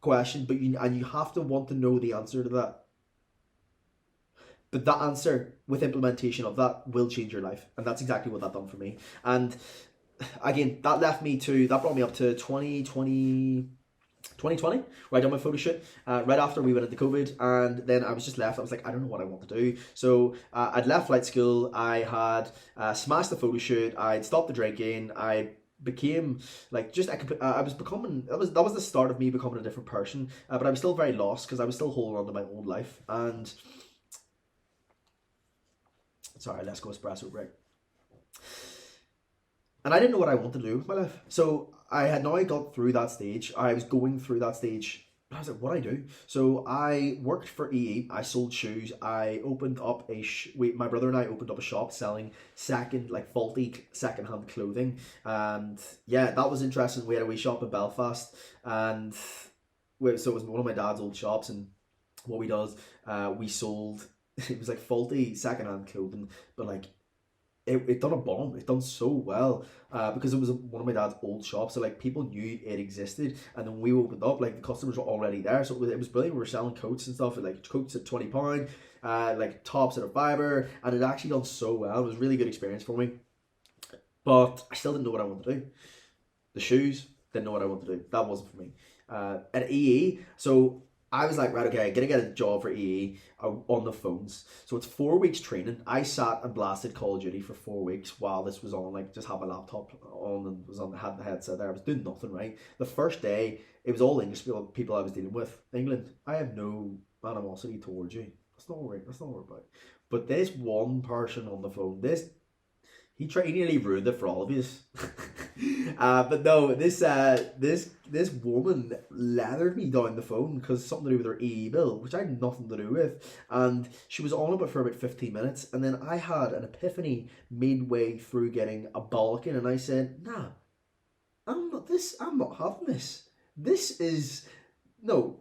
question, but you have to want to know the answer to that. But that answer, with implementation of that, will change your life, and that's exactly what that done for me. And again, that brought me up to 2020, where I done my photo shoot right after we went into COVID, and then I was just left. I was like, I don't know what I want to do. So I'd left flight school. I had smashed the photo shoot. I'd stopped the drinking. I became like I was becoming, that was the start of me becoming a different person, but I was still very lost because I was still holding on to my old life. And sorry, let's go espresso break. And I didn't know what I wanted to do with my life. So I had now got through that stage. I was going through that stage. I was like, what do I do? So I worked for EE. I sold shoes. I opened up my brother and I opened up a shop selling faulty second-hand clothing. And yeah, that was interesting. We had a wee shop in Belfast, and so it was one of my dad's old shops. And what we does, we sold. It was like faulty second-hand clothing, but like it done a bomb. It done so well because it was one of my dad's old shops. So like people knew it existed, and then we opened up, like the customers were already there. So it was brilliant. We were selling coats and stuff, like coats at £20, like tops at a fiver, and it actually done so well. It was a really good experience for me, but I still didn't know what I wanted to do. The shoes, didn't know what I wanted to do. That wasn't for me. At EE, so I was like, right, okay, I'm gonna get a job for EE on the phones. So it's 4 weeks training. I sat and blasted Call of Duty for 4 weeks while this was on, like just had my laptop on and had the headset there. I was doing nothing, right? The first day, it was all English people I was dealing with. England, I have no animosity towards you. That's not what we're about. But this one person on the phone, he nearly ruined it for all of us. But no, this woman leathered me down the phone because something to do with her EE bill, which I had nothing to do with, and she was on about for about 15 minutes, and then I had an epiphany midway through getting a bollocking, and I said, nah, I'm not having this. This is no,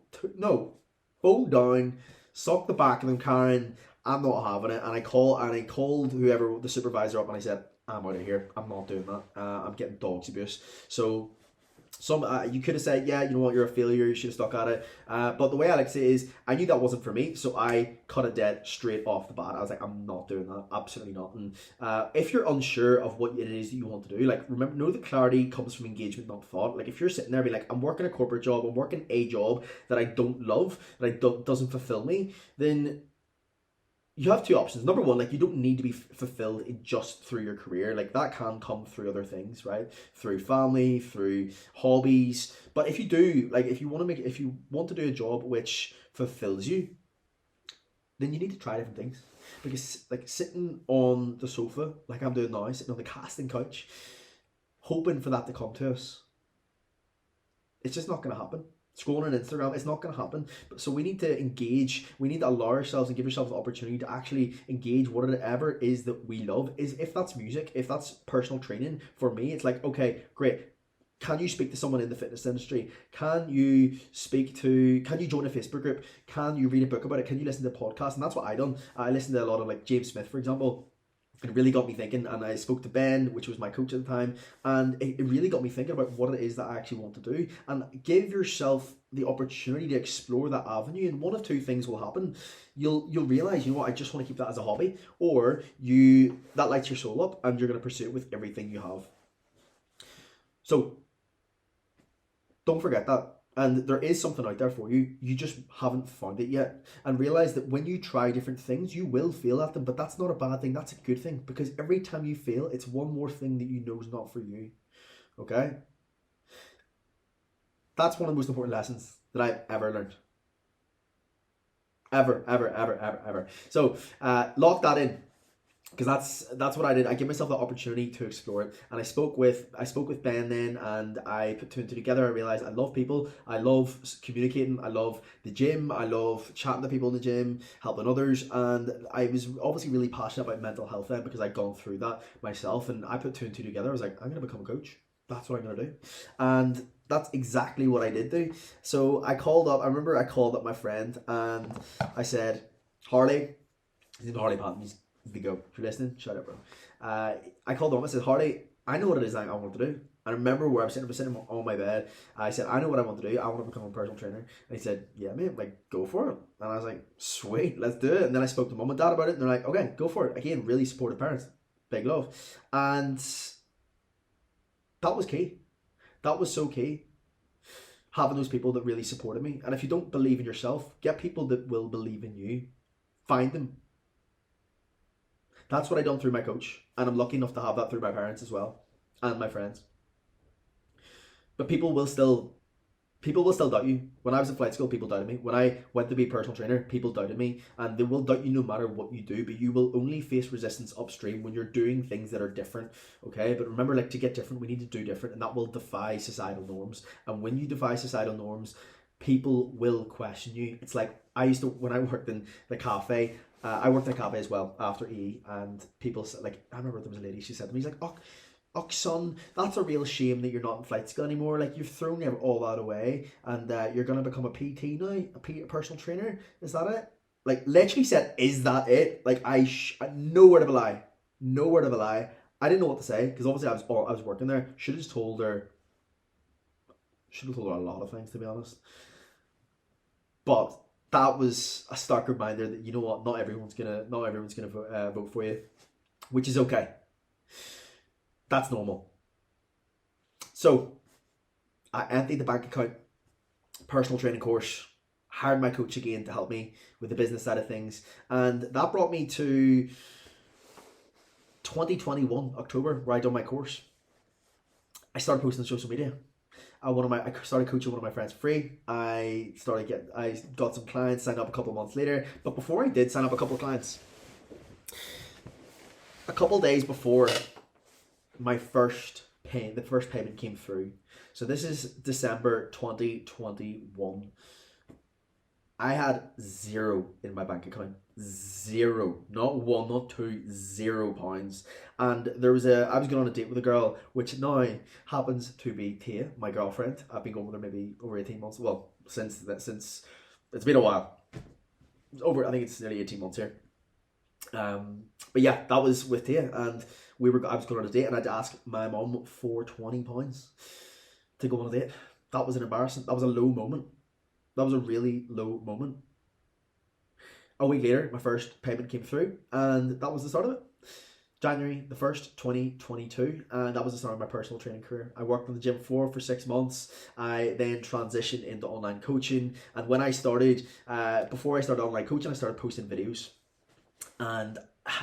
phone down, suck the back of them, Karen. I'm not having it. And I called whoever, the supervisor, up, and I said, I'm out of here. I'm not doing that. I'm getting dog's abuse. So you could have said, yeah, you know what, you're a failure, you should have stuck at it. But the way I like to say it is, I knew that wasn't for me, so I cut it dead straight off the bat. I was like, I'm not doing that, absolutely not. And if you're unsure of what it is that you want to do, like, remember, know that clarity comes from engagement, not thought. Like, if you're sitting there being like, I'm working a corporate job, I'm working a job that I don't love, that doesn't fulfill me, then you have two options. Number one, like, you don't need to be fulfilled just through your career. Like, that can come through other things, right? Through family, through hobbies. But if you do, like, if you want to do a job which fulfills you, then you need to try different things. Because, like, sitting on the sofa, like I'm doing now, sitting on the casting couch, hoping for that to come to us, it's just not going to happen. Scrolling on Instagram, it's not going to happen. So we need to engage. We need to allow ourselves and give ourselves the opportunity to actually engage whatever it is that we love. If that's music, if that's personal training, for me, it's like, okay, great. Can you speak to someone in the fitness industry? Can you join a Facebook group? Can you read a book about it? Can you listen to a podcast? And that's what I done. I listened to a lot of, like, James Smith, for example. It really got me thinking, and I spoke to Ben, which was my coach at the time, and it really got me thinking about what it is that I actually want to do. And give yourself the opportunity to explore that avenue, and one of two things will happen. You'll realize, you know what, I just want to keep that as a hobby, or that lights your soul up, and you're going to pursue it with everything you have. So don't forget that. And there is something out there for you. You just haven't found it yet. And realize that when you try different things, you will fail at them. But that's not a bad thing. That's a good thing. Because every time you fail, it's one more thing that you know is not for you. Okay? That's one of the most important lessons that I've ever learned. Ever. So lock that in. Because that's what I did. I gave myself the opportunity to explore it, and I spoke with Ben then, and I put two and two together. I realized I love people, I love communicating, I love the gym, I love chatting to people in the gym, helping others, and I was obviously really passionate about mental health then because I'd gone through that myself, and I put two and two together. I was like, I'm gonna become a coach. That's what I'm gonna do, and that's exactly what I did do. So I called up, I remember I called up my friend and I said, Harley, his name's Harley Patton, he's the go. If you're listening, shout out, bro. I called him, I said, Harley, I know what it is I want to do. And I remember where I was sitting on my bed. I said, I know what I want to do. I want to become a personal trainer. And he said, yeah, mate, like, go for it. And I was like, sweet, let's do it. And then I spoke to mum and dad about it. And they're like, okay, go for it. Again, really supportive parents. Big love. And that was key. That was so key. Having those people that really supported me. And if you don't believe in yourself, get people that will believe in you. Find them. That's what I done through my coach. And I'm lucky enough to have that through my parents as well. And my friends. But people will still doubt you. When I was in flight school, people doubted me. When I went to be a personal trainer, people doubted me. And they will doubt you no matter what you do, but you will only face resistance upstream when you're doing things that are different. Okay? But remember, like, to get different, we need to do different, and that will defy societal norms. And when you defy societal norms, people will question you. It's like, I used to, when I worked in the cafe, I worked in a cafe as well after E, and people said, like, I remember there was a lady, she said to me, she's like, oh, son, that's a real shame that you're not in flight school anymore. Like, you've thrown all that away, and you're going to become a PT now, a personal trainer. Is that it? Like, literally said, is that it? Like, nowhere to lie. Nowhere to lie. I didn't know what to say, because obviously I was working there. Should have told her a lot of things, to be honest. But that was a stark reminder that, you know what, not everyone's gonna vote for you, which is okay. That's normal. So I emptied the bank account, personal training course, hired my coach again to help me with the business side of things, and that brought me to 2021 October, where I done my course. I started posting on social media. I started coaching one of my friends for free. I got some clients, signed up a couple of months later. But before I did sign up a couple of clients, a couple of days before the first payment came through. So this is December 2021. I had zero in my bank account. Zero. Not one, not two, £0. And I was going on a date with a girl, which now happens to be Tia, my girlfriend. I've been going with her maybe over 18 months. Well, since it's been a while. I think it's nearly 18 months here. But yeah, that was with Tia, and I was going on a date, and I had to ask my mum for £20 to go on a date. That was an embarrassing. That was a low moment. That was a really low moment. A week later, my first payment came through, and that was the start of it. January the 1st, 2022, and that was the start of my personal training career. I worked in the gym floor for 6 months. I then transitioned into online coaching, and when I started, before I started online coaching, I started posting videos. And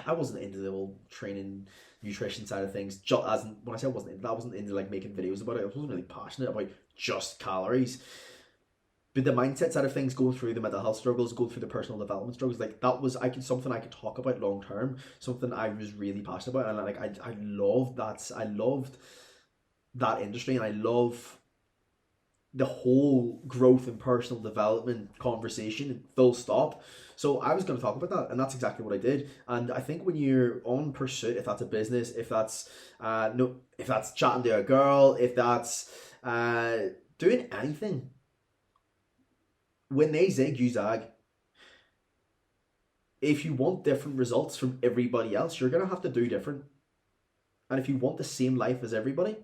I wasn't into the whole training, nutrition side of things. When I say I wasn't into like making videos about it. I wasn't really passionate about just calories. But the mindset side of things, going through the mental health struggles, going through the personal development struggles, like that was something I could talk about long term, something I was really passionate about, and I loved that. I loved that industry, and I love the whole growth and personal development conversation, full stop. So I was going to talk about that, and that's exactly what I did. And I think when you're on pursuit, if that's a business, if that's chatting to a girl, if that's doing anything, when they zig, you zag. If you want different results from everybody else, you're going to have to do different. And if you want the same life as everybody,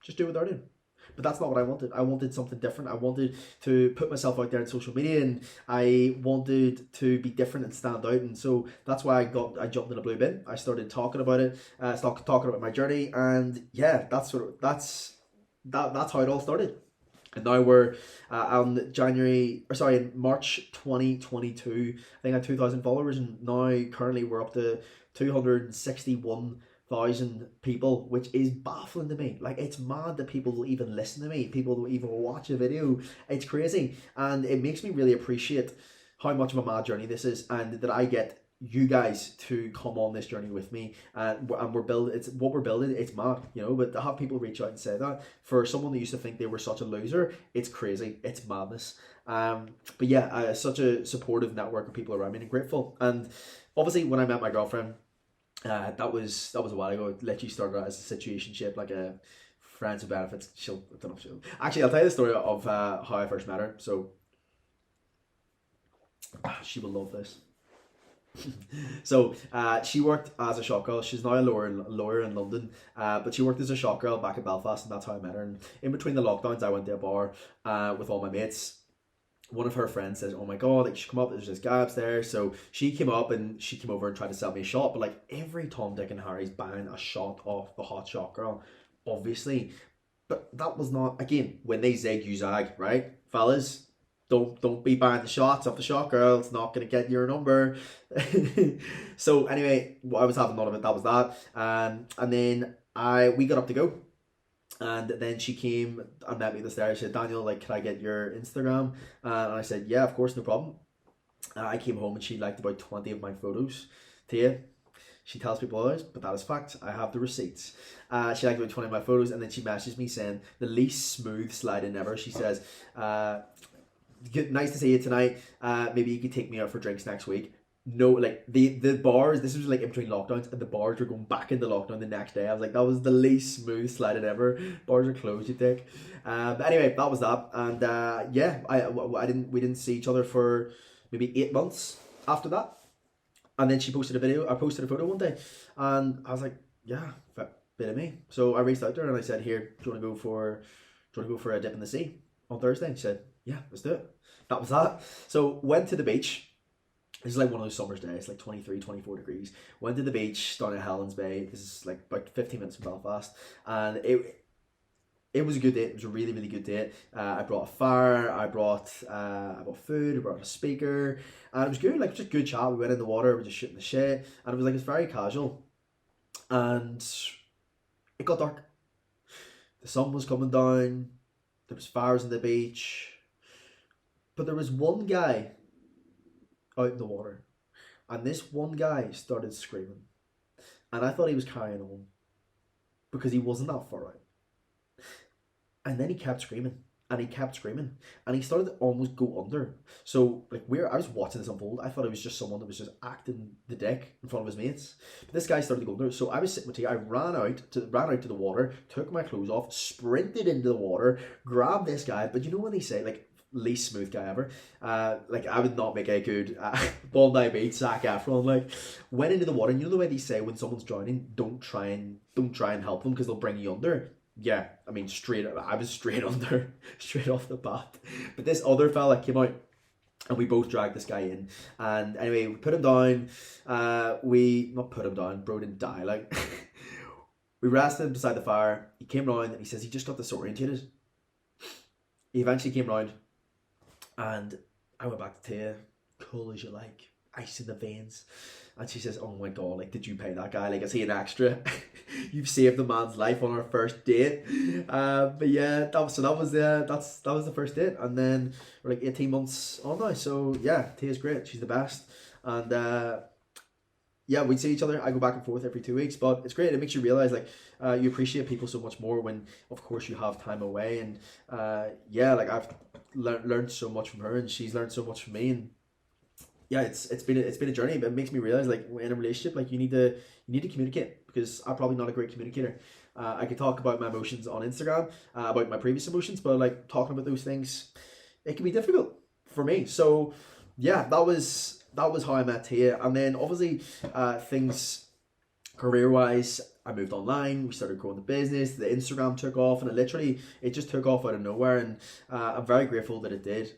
just do what they're doing. But that's not what I wanted. I wanted something different. I wanted to put myself out there on social media, and I wanted to be different and stand out. And so that's why I jumped in a blue bin. I started talking about it, talking about my journey, and yeah, that's how it all started. And now we're on March 2022. I think I had 2,000 followers, and now currently we're up to 261,000 people, which is baffling to me. Like, it's mad that people will even listen to me, people will even watch a video. It's crazy, and it makes me really appreciate how much of a mad journey this is, and that I get you guys to come on this journey with me, and we're building. It's what we're building. It's mad, you know. But to have people reach out and say that, for someone that used to think they were such a loser, it's crazy. It's madness. But yeah, such a supportive network of people around me, and grateful. And obviously, when I met my girlfriend, that was a while ago. It literally started out as a situationship, like a friends with benefits. I don't know if she'll. Actually, I'll tell you the story of how I first met her. So she will love this. So she worked as a shop girl. She's now a lawyer in London, but she worked as a shop girl back in Belfast, and that's how I met her. And in between the lockdowns, I went to a bar with all my mates. One of her friends says, "Oh my god, like, you should come up, there's this guy upstairs." So she came up and she came over and tried to sell me a shot, but like every Tom, Dick and Harry's buying a shot off the hot shot girl, obviously. But that was not, again, when they zig you zag, right? Fellas, don't be buying the shots off the shot girl, it's not gonna get your number. So anyway, I was having none of it, that was that. And then we got up to go. And then she came and met me at the stairs. She said, "Daniel, like, can I get your Instagram?" And I said, "Yeah, of course, no problem." I came home and she liked about 20 of my photos. Tia, she tells people otherwise, but that is fact. I have the receipts. She liked about 20 of my photos, and then she messaged me saying, "The least smooth sliding ever." She says, "Nice to see you tonight. Maybe you could take me out for drinks next week." No, like the bars, this was like in between lockdowns, and the bars were going back into lockdown the next day. I was like, that was the least smooth sliding ever. Bars are closed, you think. But anyway, that was that. And yeah, we didn't see each other for maybe 8 months after that. And then she posted a video. I posted a photo one day, and I was like, yeah, bit of me. So I reached out to her and I said, "Here, do you want to go for a dip in the sea on Thursday?" And she said, "Yeah, let's do it." That was that. So went to the beach. This is like one of those summer's days, like 23, 24 degrees. Went to the beach down at Helens Bay. This is like about 15 minutes from Belfast. And it was a good date. It was a really, really good date. I brought a fire. I brought food. I brought a speaker. And it was good, like just good chat. We went in the water. We were just shooting the shit. And it was like, it's very casual. And it got dark. The sun was coming down. There was fires on the beach. But there was one guy out in the water, and this one guy started screaming, and I thought he was carrying on because he wasn't that far out. And then he kept screaming and he kept screaming and he started to almost go under. So like I was watching this unfold, I thought it was just someone that was just acting the dick in front of his mates, but this guy started to go under. So I was sitting with tea. I ran out to the water, took my clothes off, sprinted into the water, grabbed this guy. But you know when they say like least smooth guy ever, like I would not make a good Bondi Beach Zac Efron. Like, went into the water, and you know the way they say when someone's drowning, don't try and help them because they'll bring you under. Yeah, I mean I was straight under, straight off the bat. But this other fella came out, and we both dragged this guy in. And anyway, we put him down. We not put him down, bro didn't die. Like, we rested him beside the fire. He came round and he says he just got disorientated. He eventually came round. And I went back to Tia, cool as you like, ice in the veins. And she says, "Oh my god, like, did you pay that guy? Like, is he an extra? You've saved the man's life on our first date." But yeah, that was the first date. And then we're like 18 months on now. So yeah, Tia's great. She's the best. And yeah, we see each other. I go back and forth every 2 weeks, but it's great. It makes you realize like you appreciate people so much more when, of course, you have time away. And yeah, like I've learned so much from her, and she's learned so much from me. And yeah, it's been a journey, but it makes me realize like in a relationship, like you need to communicate, because I'm probably not a great communicator. I could talk about my emotions on Instagram, about my previous emotions, but like talking about those things, it can be difficult for me. So yeah, that was how I met Tia. And then obviously things career-wise, I moved online, we started growing the business, the Instagram took off, and it just took off out of nowhere. And I'm very grateful that it did.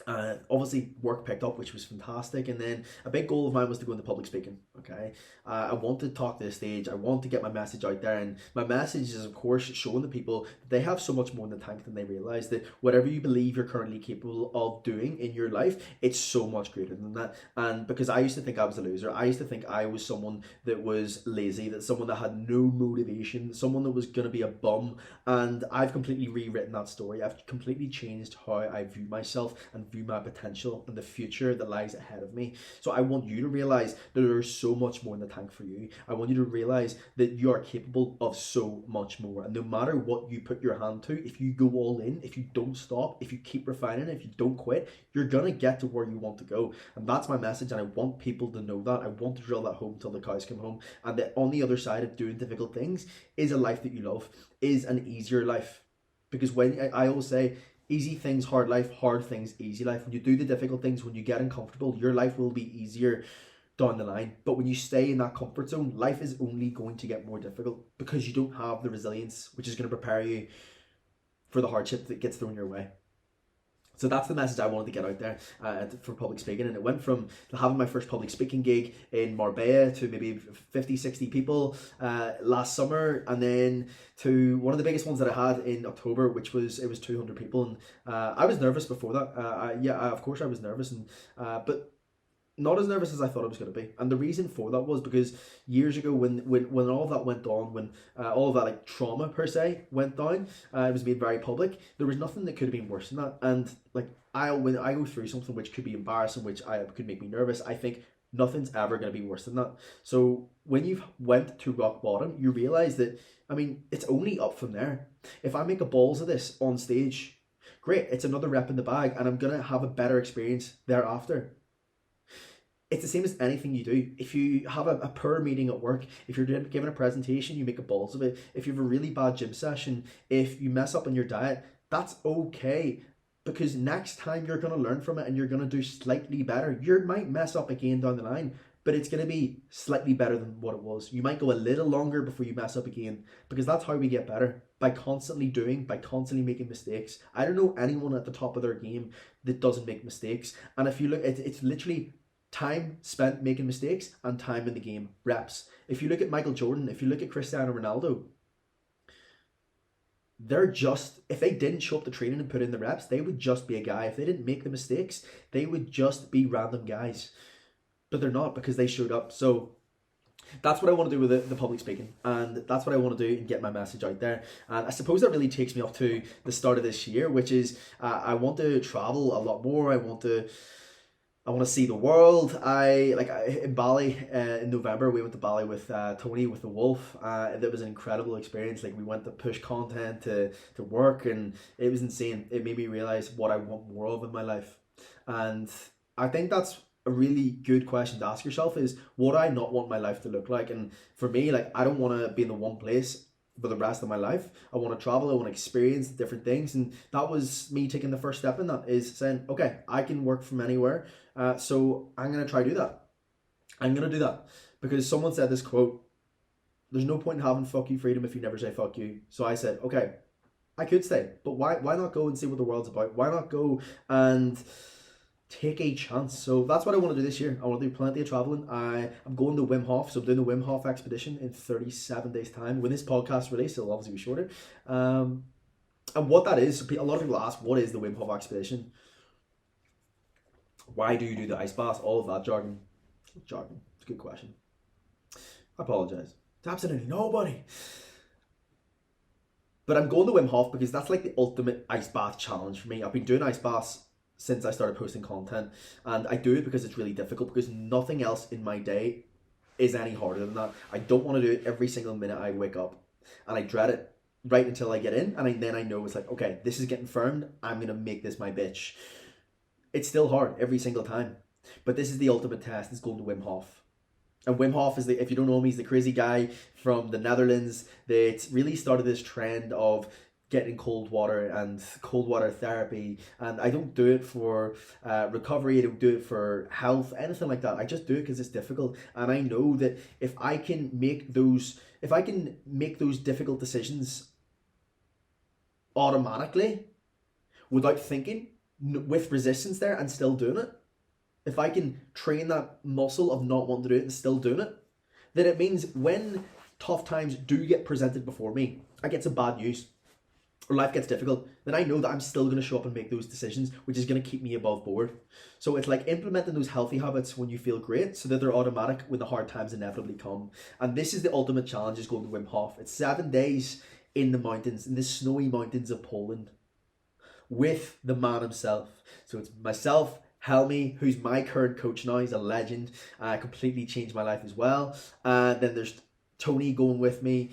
Obviously work picked up, which was fantastic. And then a big goal of mine was to go into public speaking. Okay, I want to talk to the stage. I want to get my message out there, and my message is, of course, showing the people that they have so much more in the tank than they realize. That whatever you believe you're currently capable of doing in your life, it's so much greater than that. And because I used to think I was a loser, I used to think I was someone that was lazy, that someone that had no motivation, someone that was going to be a bum. And I've completely rewritten that story. I've completely changed how I view myself and view my potential and the future that lies ahead of me. So I want you to realize that there's so much more in the tank for you. I want you to realize that you are capable of so much more. And no matter what you put your hand to, if you go all in, if you don't stop, if you keep refining, if you don't quit, you're going to get to where you want to go. And that's my message. And I want people to know that. I want to drill that home till the cows come home. And that on the other side of doing difficult things is a life that you love, is an easier life. Because when I always say, easy things, hard life, hard things, easy life. When you do the difficult things, when you get uncomfortable, your life will be easier down the line. But when you stay in that comfort zone, life is only going to get more difficult because you don't have the resilience, which is going to prepare you for the hardship that gets thrown your way. So that's the message I wanted to get out there for public speaking. And it went from having my first public speaking gig in Marbella to maybe 50, 60 people last summer. And then to one of the biggest ones that I had in October, which was, it was 200 people. And I was nervous before that. Of course I was nervous. But not as nervous as I thought it was going to be. And the reason for that was because years ago when all of that went on, when all of that like trauma per se went down, it was made very public, there was nothing that could have been worse than that. And like when I go through something which could be embarrassing, which could make me nervous, I think nothing's ever going to be worse than that. So when you've went to rock bottom, you realize that, I mean, it's only up from there. If I make a balls of this on stage, great, it's another rep in the bag and I'm going to have a better experience thereafter. It's the same as anything you do. If you have a poor meeting at work, if you're giving a presentation, you make a balls of it. If you have a really bad gym session, if you mess up on your diet, that's okay. Because next time you're going to learn from it and you're going to do slightly better. You might mess up again down the line, but it's going to be slightly better than what it was. You might go a little longer before you mess up again, because that's how we get better. By constantly doing, by constantly making mistakes. I don't know anyone at the top of their game that doesn't make mistakes. And if you look, it's literally time spent making mistakes and time in the game, reps. If you look at Michael Jordan, if you look at Cristiano Ronaldo, if they didn't show up to training and put in the reps, they would just be a guy. If they didn't make the mistakes, they would just be random guys. But they're not, because they showed up. So that's what I want to do with the public speaking, and that's what I want to do and get my message out there. And I suppose that really takes me up to the start of this year, which is I want to travel a lot more. I want to see the world. In Bali in November, we went to Bali with Tony, with the Wolf. That was an incredible experience. Like, we went to push content to work, and it was insane. It made me realize what I want more of in my life. And I think that's a really good question to ask yourself, is what do I not want my life to look like? And for me, like, I don't want to be in the one place for the rest of my life. I want to travel, I want to experience different things. And that was me taking the first step in that, is saying, okay, I can work from anywhere. So I'm going to try to do that. I'm going to do that because someone said this quote, there's no point in having fuck you freedom if you never say fuck you. So I said, okay, I could stay, but why not go and see what the world's about? Why not go and take a chance? So that's what I want to do this year. I want to do plenty of traveling. I'm going to Wim Hof, so I'm doing the Wim Hof expedition in 37 days time. When this podcast released, it'll obviously be shorter. And what that is, a lot of people ask, what is the Wim Hof expedition? Why do you do the ice bath? All of that jargon. It's a good question. I apologize to absolutely nobody. But I'm going to Wim Hof because that's like the ultimate ice bath challenge for me. I've been doing ice baths since I started posting content, and I do it because it's really difficult, because nothing else in my day is any harder than that. I don't want to do it every single minute I wake up, and I dread it right until I get in, and then I know it's like, okay, this is getting firmed, I'm going to make this my bitch. It's still hard every single time, but this is the ultimate test. It's going to Wim Hof. And Wim Hof is if you don't know him, he's the crazy guy from the Netherlands that really started this trend of getting cold water and cold water therapy. And I don't do it for recovery, I don't do it for health, anything like that. I just do it because it's difficult. And I know that if I can make those difficult decisions automatically, without thinking, with resistance there, and still doing it, if I can train that muscle of not wanting to do it and still doing it, then it means when tough times do get presented before me, I get some bad news, or life gets difficult, then I know that I'm still going to show up and make those decisions, which is going to keep me above board. So it's like implementing those healthy habits when you feel great, so that they're automatic when the hard times inevitably come. And this is the ultimate challenge, is going to Wim Hof. It's 7 days in the mountains, in the snowy mountains of Poland. with the man himself. So it's myself, Helmy, who's my current coach now. He's a legend. Completely changed my life as well. And then there's Tony going with me.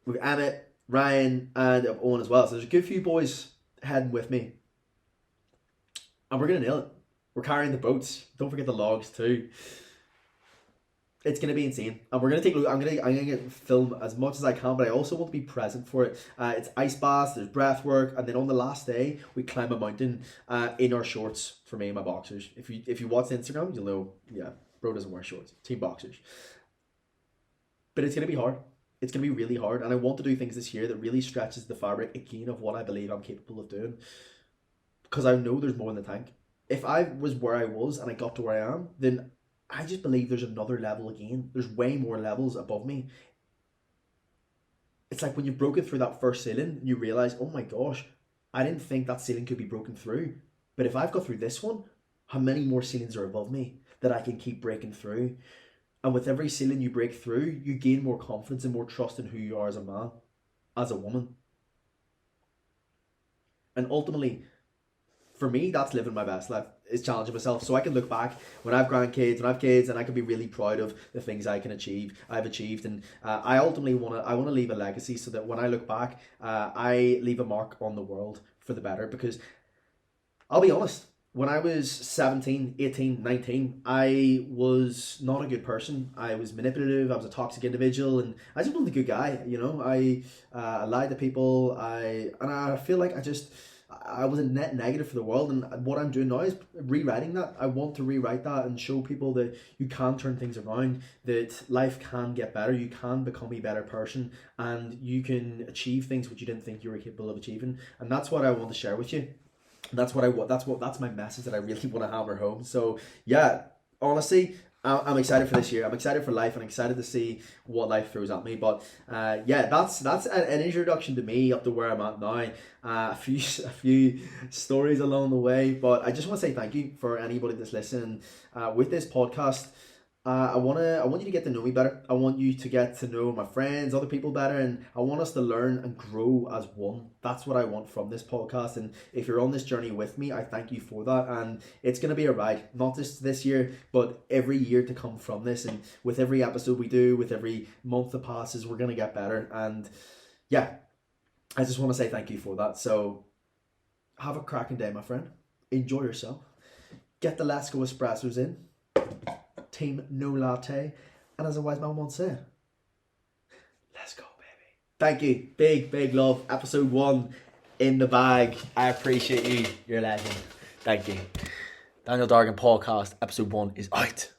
With Emmett, Ryan, and Owen as well. So there's a good few boys heading with me. And we're going to nail it. We're carrying the boats. Don't forget the logs too. It's going to be insane. And we're going to take a look. I'm going to film as much as I can, but I also want to be present for it. It's ice baths, there's breath work, and then on the last day, we climb a mountain in our shorts for me and my boxers. If you watch Instagram, you'll know, yeah, bro doesn't wear shorts. Team boxers. But it's going to be hard. It's going to be really hard. And I want to do things this year that really stretches the fabric again of what I believe I'm capable of doing. Because I know there's more in the tank. If I was where I was and I got to where I am, then I just believe there's another level again. There's way more levels above me. It's like when you've broken through that first ceiling and you realise, oh my gosh, I didn't think that ceiling could be broken through. But if I've got through this one, how many more ceilings are above me that I can keep breaking through? And with every ceiling you break through, you gain more confidence and more trust in who you are as a man, as a woman. And ultimately, for me, that's living my best life, is challenging myself. So I can look back when I have grandkids, when I have kids, and I can be really proud of the things I've achieved. And I ultimately want to leave a legacy so that when I look back, I leave a mark on the world for the better. Because I'll be honest, when I was 17, 18, 19, I was not a good person. I was manipulative. I was a toxic individual, and I just wasn't a good guy. You know, I lied to people. I feel like I was a net negative for the world. And what I'm doing now is rewriting that. I want to rewrite that and show people that you can turn things around, that life can get better. You can become a better person, and you can achieve things which you didn't think you were capable of achieving. And that's what I want to share with you. That's my message that I really want to hammer home. So yeah, honestly, I'm excited for this year. I'm excited for life, and I'm excited to see what life throws at me. But yeah, that's an introduction to me up to where I'm at now. A few stories along the way, but I just want to say thank you for anybody that's listening with this podcast. I want you to get to know me better. I want you to get to know my friends, other people better, and I want us to learn and grow as one. That's what I want from this podcast. And if you're on this journey with me, I thank you for that. And it's going to be a ride, not just this year, but every year to come from this. And with every episode we do, with every month that passes, we're going to get better. And yeah, I just want to say thank you for that. So have a cracking day, my friend. Enjoy yourself. Get the Let's Go espressos in. Team no latte, and as a wise man once said, let's go, baby. Thank you. Big love. Episode 1 in the bag. I appreciate you. You're a legend. Thank you. Daniel Dargan podcast, episode 1 is out.